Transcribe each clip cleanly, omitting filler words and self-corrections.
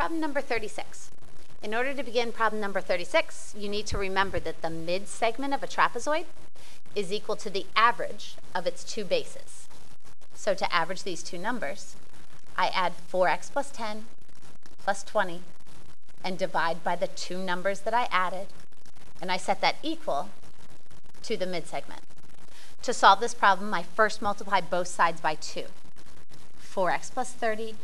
Problem number 36. In order to begin problem number 36, you need to remember that the mid-segment of a trapezoid is equal to the average of its two bases. So to average these two numbers, I add 4x plus 10 plus 20 and divide by the two numbers that I added, and I set that equal to the mid-segment. To solve this problem, I first multiply both sides by 2. 4x plus 30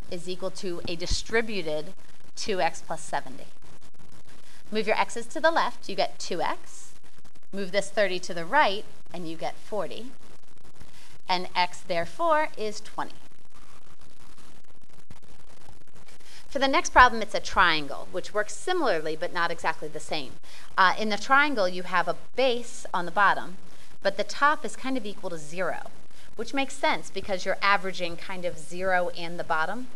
is equal to a distributed 2x plus 70. Move your x's to the left, you get 2x. Move this 30 to the right, and you get 40. And x, therefore, is 20. For the next problem, it's a triangle, which works similarly, but not exactly the same. In the triangle, you have a base on the bottom, but the top is kind of equal to 0, which makes sense because you're averaging kind of 0 and the bottom,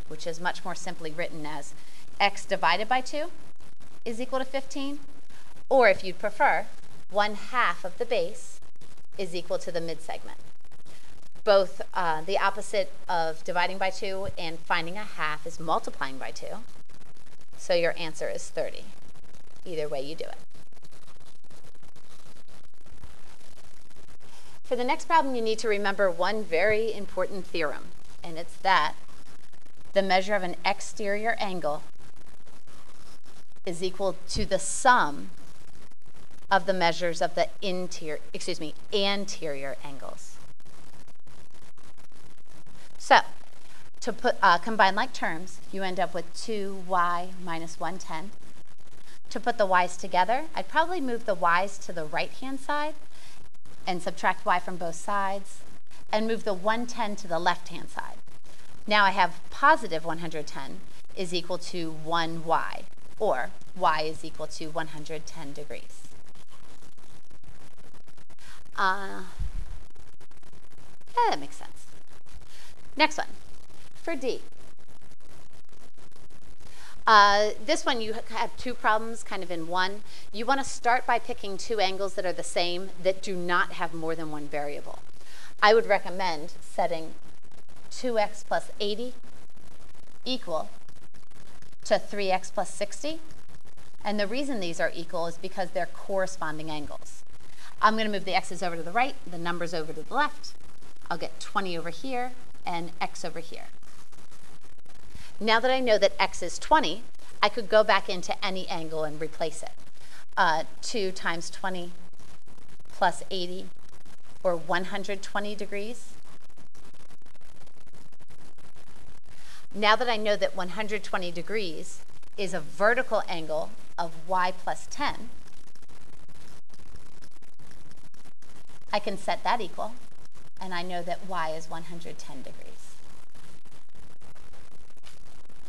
which is much more simply written as x divided by 2 is equal to 15, or if you'd prefer, 1/2 of the base is equal to the mid-segment. Both the opposite of dividing by 2 and finding a half is multiplying by 2, so your answer is 30. Either way you do it. For the next problem, you need to remember one very important theorem, and it's that the measure of an exterior angle is equal to the sum of the measures of the anterior angles. So, to combine like terms, you end up with 2y minus 110. To put the y's together, I'd probably move the y's to the right-hand side and subtract y from both sides, and move the 110 to the left-hand side. Now I have positive 110 is equal to 1y, or y is equal to 110 degrees. Yeah, that makes sense. Next one, for D. This one you have two problems kind of in one. You want to start by picking two angles that are the same that do not have more than one variable. I would recommend setting 2x plus 80 equal to 3x plus 60. And the reason these are equal is because they're corresponding angles. I'm going to move the x's over to the right, the numbers over to the left. I'll get 20 over here and x over here. Now that I know that x is 20, I could go back into any angle and replace it. 2 times 20 plus 80, or 120 degrees. Now that I know that 120 degrees is a vertical angle of y plus 10, I can set that equal, and I know that y is 110 degrees.